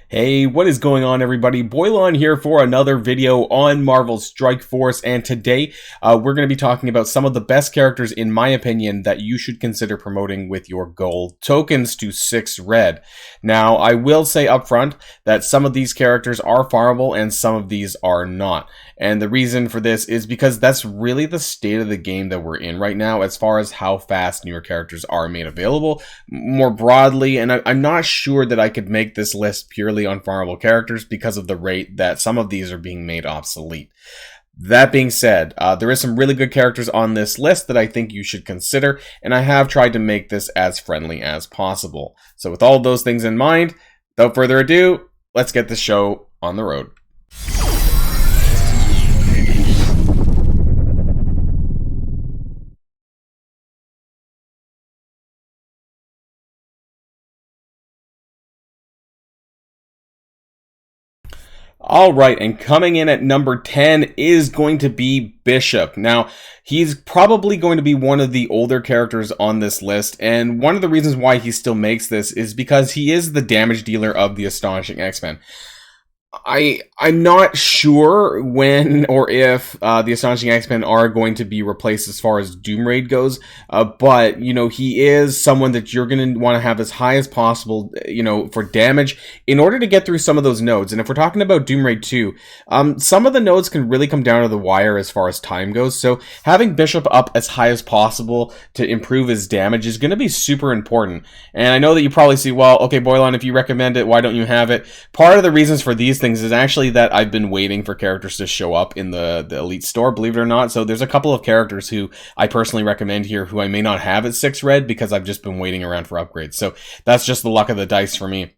Hey, what is going on, everybody? Boilon here for another video on Marvel's Strike Force, and today we're going to be talking about some of the best characters, in my opinion, that you should consider promoting with your gold tokens to 6 red. Now, I will say up front that some of these characters are farmable and some of these are not. And the reason for this is because that's really the state of the game that we're in right now as far as how fast newer characters are made available more broadly, and I'm not sure that I could make this list purely on farmable characters because of the rate that some of these are being made obsolete. That being said, there is some really good characters on this list that I think you should consider, and I have tried to make this as friendly as possible. So with all those things in mind, without further ado, let's get this show on the road. All right, and coming in at number 10 is going to be Bishop. Now, he's probably going to be one of the older characters on this list, and one of the reasons why he still makes this is because he is the damage dealer of the Astonishing X-Men. I'm not sure when or if the Astonishing X-Men are going to be replaced as far as Doom Raid goes, but, you know, he is someone that you're going to want to have as high as possible, you know, for damage in order to get through some of those nodes. And if we're talking about Doom Raid 2, some of the nodes can really come down to the wire as far as time goes, so having Bishop up as high as possible to improve his damage is going to be super important. And I know that you probably see, well, okay, Boilon, if you recommend it, why don't you have it? Part of the reasons for these things is actually that I've been waiting for characters to show up in the Elite store, believe it or not. So there's a couple of characters who I personally recommend here who I may not have at 6 red because I've just been waiting around for upgrades. So that's just the luck of the dice for me.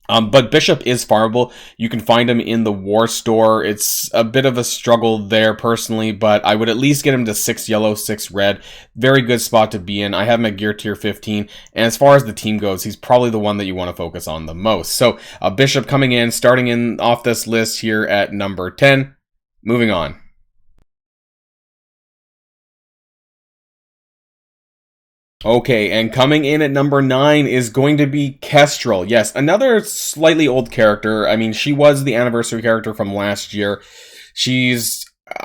But Bishop is farmable. You can find him in the War Store. It's a bit of a struggle there personally, but I would at least get him to 6 yellow, 6 red. Very good spot to be in. I have him at gear tier 15, and as far as the team goes, he's probably the one that you want to focus on the most. So Bishop coming in, starting in off this list here at number 10. Moving on. Okay, and coming in at number 9 is going to be Kestrel. Yes, another slightly old character. I mean, she was the anniversary character from last year.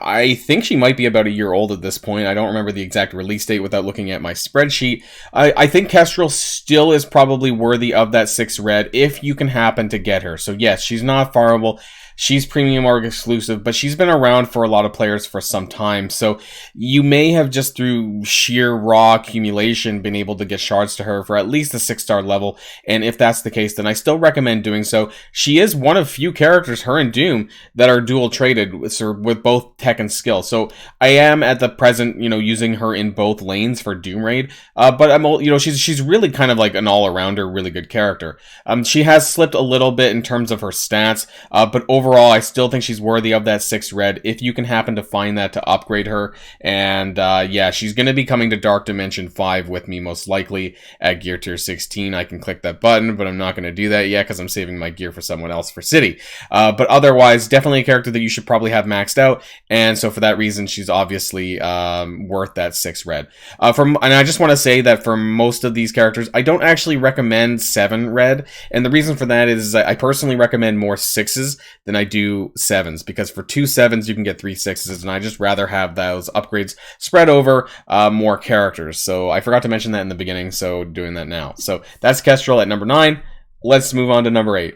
I think she might be about a year old at this point. I don't remember the exact release date without looking at my spreadsheet. I think Kestrel still is probably worthy of that 6 red if you can happen to get her. So yes, she's not farmable. She's premium or exclusive, but she's been around for a lot of players for some time. So you may have just through sheer raw accumulation been able to get shards to her for at least a 6-star level. And if that's the case, then I still recommend doing so. She is one of few characters, her and Doom, that are dual traded with both tech and skill. So I am at the present, you know, using her in both lanes for Doom Raid. But I'm, you know, she's really kind of like an all-arounder, really good character. She has slipped a little bit in terms of her stats, but overall, I still think she's worthy of that 6 red if you can happen to find that to upgrade her. And yeah, she's going to be coming to Dark Dimension 5 with me most likely at gear tier 16. I can click that button, but I'm not going to do that yet because I'm saving my gear for someone else for City. But otherwise, definitely a character that you should probably have maxed out. And so for that reason, she's obviously worth that 6 red. And I just want to say that for most of these characters, I don't actually recommend 7 red. And the reason for that is I personally recommend more 6s than I do 7s, because for 2 7s you can get 3 6s, and I just rather have those upgrades spread over more characters. So I forgot to mention that in the beginning, so doing that now. So that's Kestrel at number 9. Let's move on to number 8.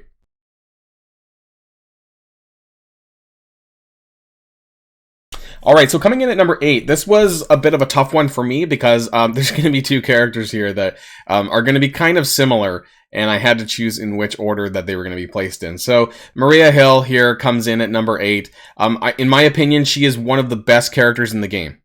All right, so coming in at number 8, this was a bit of a tough one for me because there's going to be 2 characters here that are going to be kind of similar, and I had to choose in which order that they were going to be placed in. So Maria Hill here comes in at number 8. In my opinion, she is one of the best characters in the game.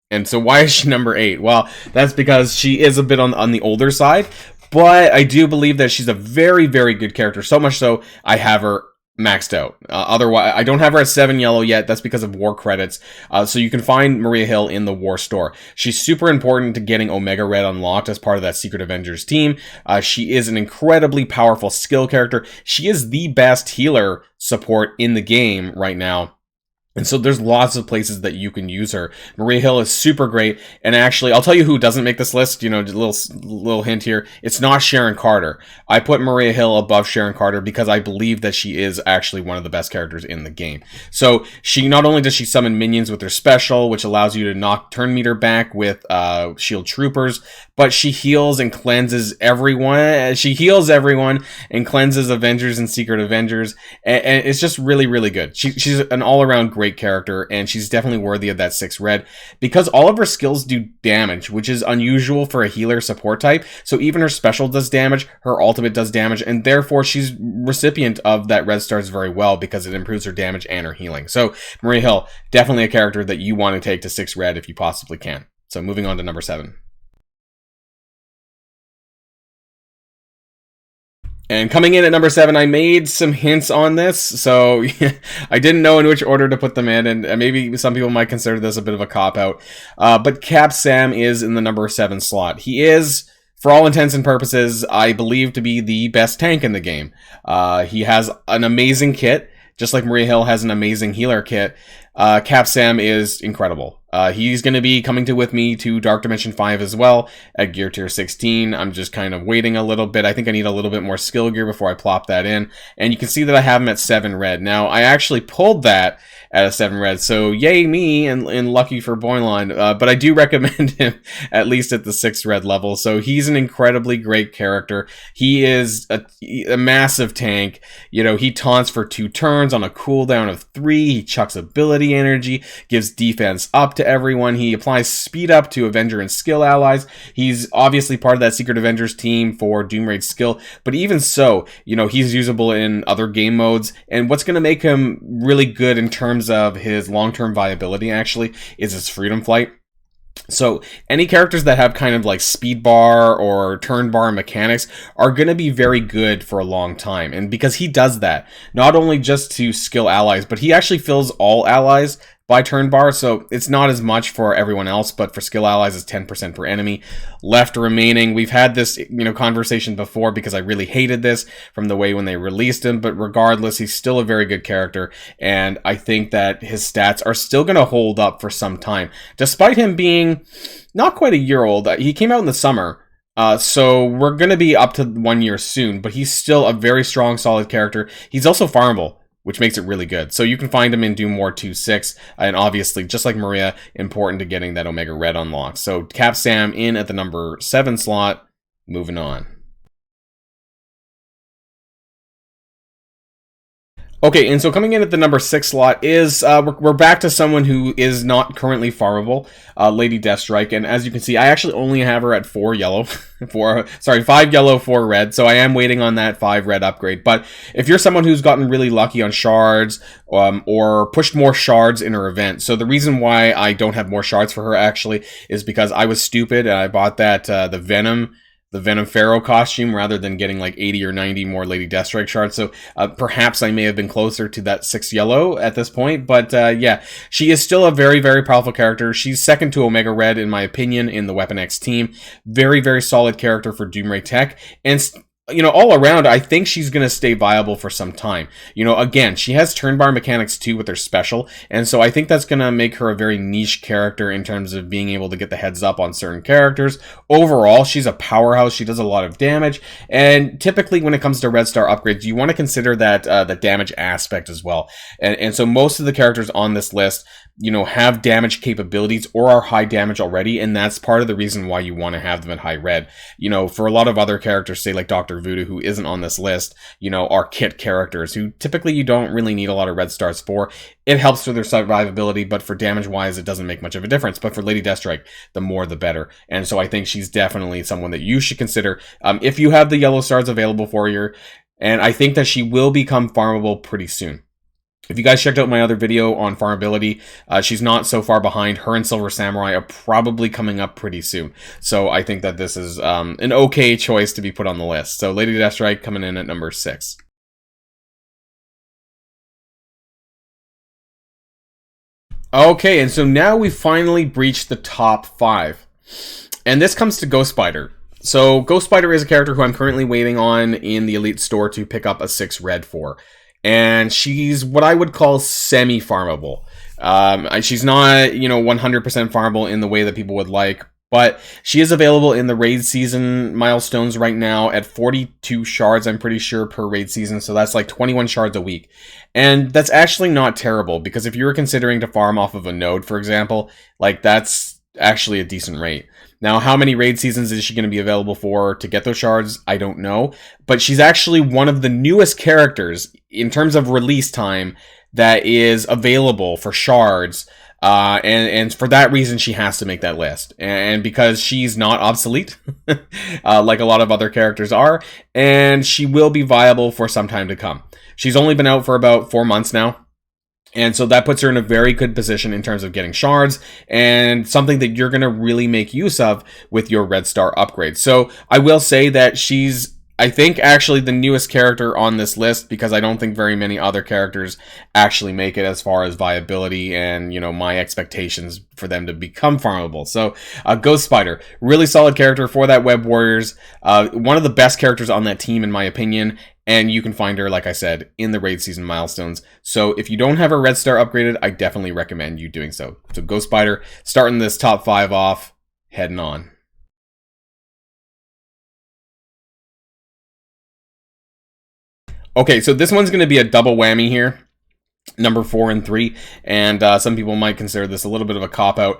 And so why is she number 8? Well, that's because she is a bit on the older side, but I do believe that she's a very, very good character, so much so I have her maxed out. Otherwise, I don't have her at 7 yellow yet. That's because of war credits. So you can find Maria Hill in the War Store. She's super important to getting Omega Red unlocked as part of that Secret Avengers team. She is an incredibly powerful skill character. She is the best healer support in the game right now. And so there's lots of places that you can use her. Maria Hill is super great. And actually, I'll tell you who doesn't make this list. You know, just a little hint here. It's not Sharon Carter. I put Maria Hill above Sharon Carter because I believe that she is actually one of the best characters in the game. So she, not only does she summon minions with her special, which allows you to knock turn meter back with shield troopers, but she heals and cleanses everyone. She heals everyone and cleanses Avengers and Secret Avengers. And it's just really, really good. She's an all-around great character, and she's definitely worthy of that 6 red because all of her skills do damage, which is unusual for a healer support type. So even her special does damage, her ultimate does damage, and therefore she's recipient of that red stars very well because it improves her damage and her healing. So Maria Hill, definitely a character that you want to take to 6 red if you possibly can. So moving on to number 7. And coming in at number 7, I made some hints on this, so I didn't know in which order to put them in, and maybe some people might consider this a bit of a cop-out. But Cap Sam is in the number 7 slot. He is, for all intents and purposes, I believe to be the best tank in the game. He has an amazing kit, just like Maria Hill has an amazing healer kit. Cap Sam is incredible. He's going to be coming with me to Dark Dimension 5 as well at gear tier 16. I'm just kind of waiting a little bit. I think I need a little bit more skill gear before I plop that in. And you can see that I have him at 7 red. Now, I actually pulled that at a 7 red, so yay me and lucky for Boilon. But I do recommend him at least at the 6 red level. So he's an incredibly great character. He is a massive tank. You know, he taunts for 2 turns on a cooldown of 3. He chucks ability energy, gives defense up to everyone. He applies speed up to Avenger and skill allies. He's obviously part of that Secret Avengers team for Doomraid's skill, but even so, you know, he's usable in other game modes. And what's going to make him really good in terms of his long-term viability actually is his freedom flight. So any characters that have kind of like speed bar or turn bar mechanics are going to be very good for a long time. And because he does that, not only just to skill allies, but he actually fills all allies by turn bar, so it's not as much for everyone else, but for skill allies it's 10% per enemy left remaining. We've had this, conversation before because I really hated this from the way when they released him, but regardless, he's still a very good character, and I think that his stats are still going to hold up for some time, despite him being not quite a year old. He came out in the summer. So we're going to be up to 1 year soon, but he's still a very strong, solid character. He's also farmable, which makes it really good. So you can find him in Doom War 2.6, and obviously, just like Maria, important to getting that Omega Red unlocked. So Cap Sam in at the number 7 slot. Moving on. Okay, and so coming in at the number 6 slot is, we're back to someone who is not currently farmable, Lady Deathstrike, and as you can see, I actually only have her at 4 yellow, 5 yellow, 4 red, so I am waiting on that 5 red upgrade. But if you're someone who's gotten really lucky on shards, or pushed more shards in her event, so the reason why I don't have more shards for her actually is because I was stupid and I bought that, the Venom Pharaoh costume rather than getting like 80 or 90 more Lady Deathstrike shards. So perhaps I may have been closer to that 6 yellow at this point. But yeah, she is still a very, very powerful character. She's second to Omega Red, in my opinion, in the Weapon X team. Very, very solid character for Doomraid Tech. And all around, I think she's going to stay viable for some time. Again, she has turn bar mechanics too with her special, and so I think that's going to make her a very niche character in terms of being able to get the heads up on certain characters. Overall, she's a powerhouse. She does a lot of damage, and typically when it comes to red star upgrades, you want to consider that the damage aspect as well. And so most of the characters on this list, have damage capabilities or are high damage already, and that's part of the reason why you want to have them at high red. For a lot of other characters, say like Dr. Voodoo, who isn't on this list, are kit characters who typically you don't really need a lot of red stars for. It helps for their survivability, but for damage wise, it doesn't make much of a difference. But for Lady Deathstrike, the more the better. And so I think she's definitely someone that you should consider if you have the yellow stars available for you. And I think that she will become farmable pretty soon. If you guys checked out my other video on farmability, she's not so far behind. Her and Silver Samurai are probably coming up pretty soon. So I think that this is an okay choice to be put on the list. So Lady Deathstrike coming in at number 6. Okay, and so now we finally breached the top 5. And this comes to Ghost Spider. So Ghost Spider is a character who I'm currently waiting on in the Elite Store to pick up a 6 red for. and she's what I would call semi-farmable. She's not, 100% farmable in the way that people would like, but she is available in the raid season milestones right now at 42 shards, I'm pretty sure, per raid season. So that's like 21 shards a week. And that's actually not terrible, because if you were considering to farm off of a node, for example, like that's actually a decent rate. Now, how many raid seasons is she going to be available for to get those shards? I don't know. But she's actually one of the newest characters in terms of release time that is available for shards. And for that reason, she has to make that list. And because she's not obsolete, like a lot of other characters are, and she will be viable for some time to come. She's only been out for about 4 months now. And so that puts her in a very good position in terms of getting shards, and something that you're going to really make use of with your red star upgrade. So I will say that she's, I think, actually the newest character on this list, because I don't think very many other characters actually make it as far as viability and, my expectations for them to become farmable. So Ghost Spider, really solid character for that Web Warriors. One of the best characters on that team, in my opinion. And you can find her, like I said, in the raid season milestones. So if you don't have her red star upgraded, I definitely recommend you doing so. So Ghost Spider, starting this top 5 off, heading on. Okay, so this one's going to be a double whammy here. Number 4 and 3. And some people might consider this a little bit of a cop-out.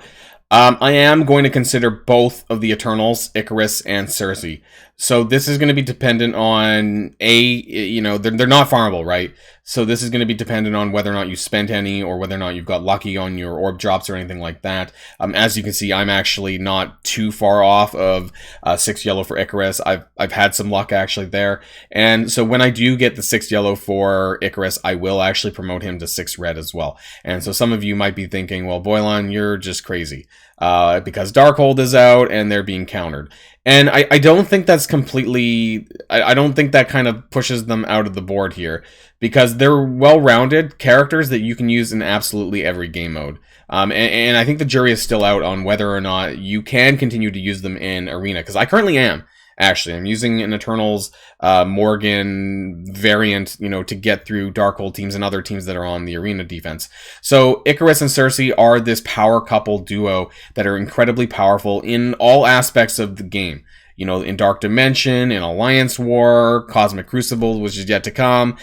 I am going to consider both of the Eternals, Icarus and Cersei. So this is going to be dependent on, they're not farmable, right? So this is going to be dependent on whether or not you spent any, or whether or not you've got lucky on your orb drops or anything like that. As you can see, I'm actually not too far off of 6 yellow for Icarus. I've had some luck actually there. And so when I do get the 6 yellow for Icarus, I will actually promote him to 6 red as well. And so some of you might be thinking, well, Boilon, you're just crazy. Because Darkhold is out and they're being countered. And I don't think that's completely... I don't think that kind of pushes them out of the board here, because they're well-rounded characters that you can use in absolutely every game mode. And I think the jury is still out on whether or not you can continue to use them in Arena, because I currently am. Actually, I'm using an Eternals Morgan variant, to get through Darkhold teams and other teams that are on the Arena defense. So Icarus and Cersei are this power couple duo that are incredibly powerful in all aspects of the game. In Dark Dimension, in Alliance War, Cosmic Crucible, which is yet to come.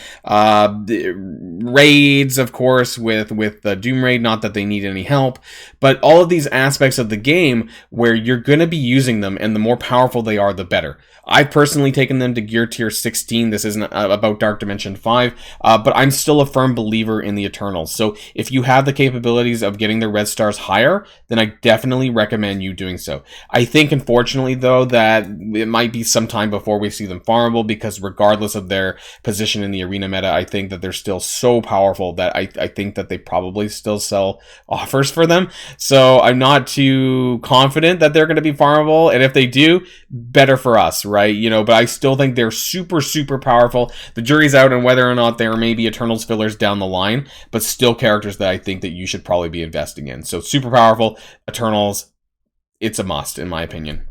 Raids, of course, with the Doom Raid, not that they need any help. But all of these aspects of the game where you're going to be using them, and the more powerful they are, the better. I've personally taken them to Gear Tier 16. This isn't about Dark Dimension 5, but I'm still a firm believer in the Eternals. So if you have the capabilities of getting the red stars higher, then I definitely recommend you doing so. I think, unfortunately, though, that it might be some time before we see them farmable, because regardless of their position in the Arena meta, I think that they're still so powerful that I think that they probably still sell offers for them. So I'm not too confident that they're going to be farmable, and if they do, better for us, right? But I still think they're super, super powerful. The jury's out on whether or not there may be Eternals fillers down the line, but still characters that I think that you should probably be investing in. So super powerful, Eternals, it's a must, in my opinion.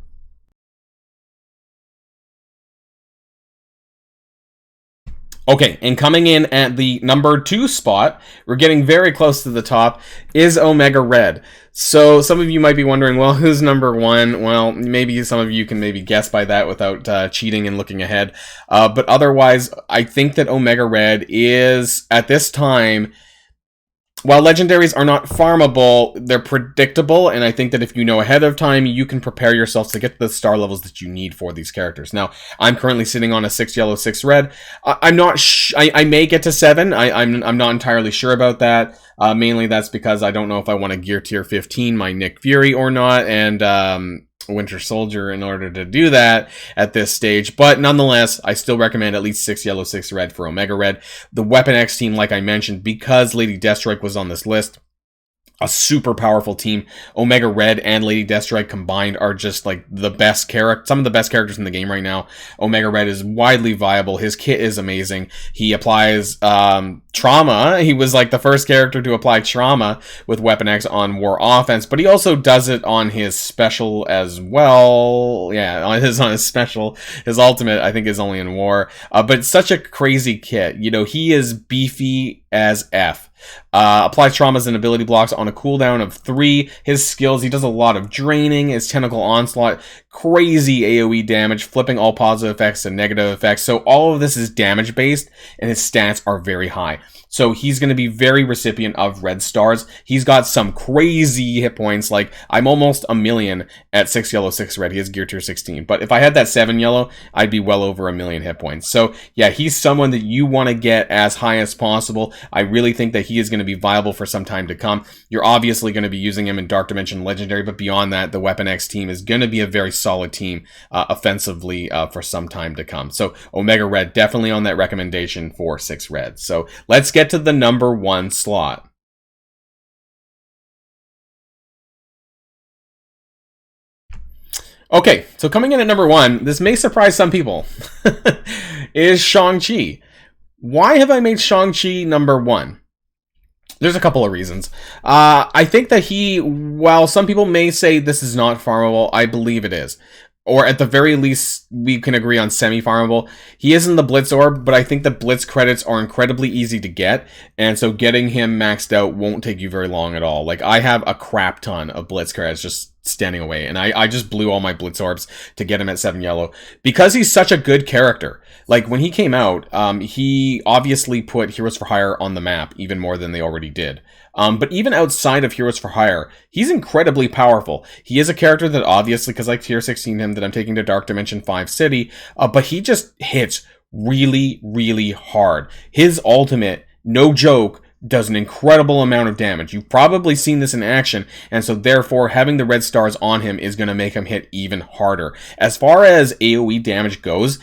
Okay, and coming in at the number 2 spot, we're getting very close to the top, is Omega Red. So some of you might be wondering, well, who's number 1? Well, maybe some of you can maybe guess by that without cheating and looking ahead. But otherwise, I think that Omega Red is, at this time, while legendaries are not farmable, they're predictable, and I think that if you know ahead of time, you can prepare yourself to get the star levels that you need for these characters. Now, I'm currently sitting on a 6 yellow, 6 red. I'm not. I may get to 7. I'm not entirely sure about that. Mainly that's because I don't know if I want to gear tier 15 my Nick Fury or not, and Winter Soldier in order to do that at this stage. But nonetheless, I still recommend at least 6 yellow, 6 red for Omega Red. The Weapon X team, like I mentioned, because Lady Deathstrike was on this list, a super powerful team. Omega Red and Lady Deathstrike combined are just like the best some of the best characters in the game right now. Omega Red is widely viable. His kit is amazing. He applies trauma. He was like the first character to apply trauma with Weapon X on War Offense, but he also does it on his special as well. Yeah, on his special. His ultimate, I think, is only in War. But it's such a crazy kit. You know, he is beefy as F. Applies traumas and ability blocks on a cooldown of 3. His skills, he does a lot of draining. His tentacle onslaught, crazy AoE damage, flipping all positive effects to negative effects. So all of this is damage based, and his stats are very high. So he's going to be very recipient of red stars. He's got some crazy hit points, like I'm almost a million at 6 yellow, 6 red. He has gear tier 16. But if I had that 7 yellow, I'd be well over a million hit points. So yeah, he's someone that you want to get as high as possible. I really think that he is going to be viable for some time to come. You're obviously going to be using him in Dark Dimension Legendary, but beyond that, the Weapon X team is going to be a very solid team offensively for some time to come. So Omega Red, definitely on that recommendation for 6 red. So let's get to the number 1 slot. Okay, so coming in at number 1, this may surprise some people, is ShangChi. Why have I made ShangChi number 1? There's a couple of reasons. I think that while some people may say this is not farmable, I believe it is. Or at the very least, we can agree on semi-farmable. He is in the Blitz Orb, but I think the Blitz credits are incredibly easy to get, and so getting him maxed out won't take you very long at all. Like, I have a crap ton of Blitz credits just standing away, and I just blew all my Blitz Orbs to get him at 7 yellow. Because he's such a good character. Like, when he came out, he obviously put Heroes for Hire on the map, even more than they already did. But even outside of Heroes for Hire, he's incredibly powerful. He is a character that obviously, because I tier 16 him, that I'm taking to Dark Dimension 5 City, but he just hits really, really hard. His ultimate, no joke, does an incredible amount of damage. You've probably seen this in action, and so therefore having the red stars on him is going to make him hit even harder. As far as AoE damage goes,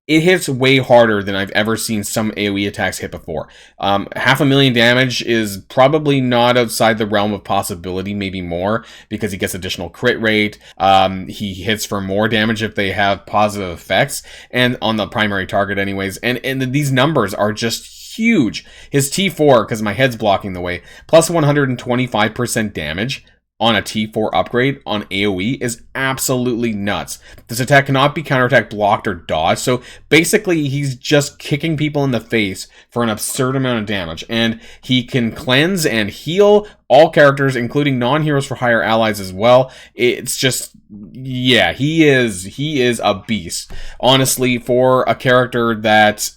it hits way harder than I've ever seen some AoE attacks hit before. 500,000 damage is probably not outside the realm of possibility, maybe more, because he gets additional crit rate. He hits for more damage if they have positive effects, and on the primary target anyways. And these numbers are just huge. His T4, because my head's blocking the way, plus 125% damage on a T4 upgrade on AoE is absolutely nuts. This attack cannot be counterattack, blocked, or dodged, so basically he's just kicking people in the face for an absurd amount of damage, and he can cleanse and heal all characters, including non-Heroes for Hire allies as well. It's just, yeah, he is a beast. Honestly, for a character that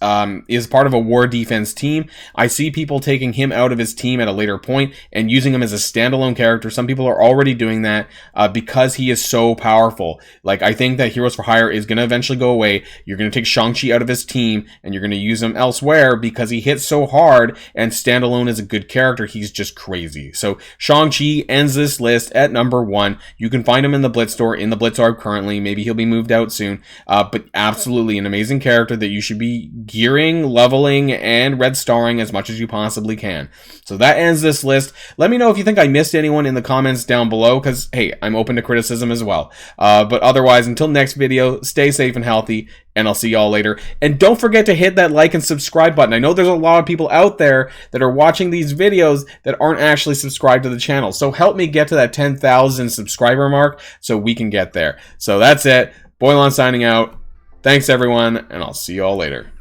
is part of a war defense team, I see people taking him out of his team at a later point and using him as a standalone character. Some people are already doing that because he is so powerful. Like, I think that Heroes for Hire is going to eventually go away. You're going to take ShangChi out of his team and you're going to use him elsewhere because he hits so hard, and standalone is a good character. He's just crazy. So ShangChi ends this list at number 1. You can find him in the Blitz store, in the Blitz Orb currently. Maybe he'll be moved out soon. But absolutely an amazing character that you should be gearing, leveling, and red starring as much as you possibly can. So that ends this list. Let me know if you think I missed anyone in the comments down below, because, hey, I'm open to criticism as well. But otherwise, until next video, stay safe and healthy, and I'll see y'all later. And don't forget to hit that like and subscribe button. I know there's a lot of people out there that are watching these videos that aren't actually subscribed to the channel. So help me get to that 10,000 subscriber mark so we can get there. So that's it. Boilon signing out. Thanks everyone, and I'll see y'all later.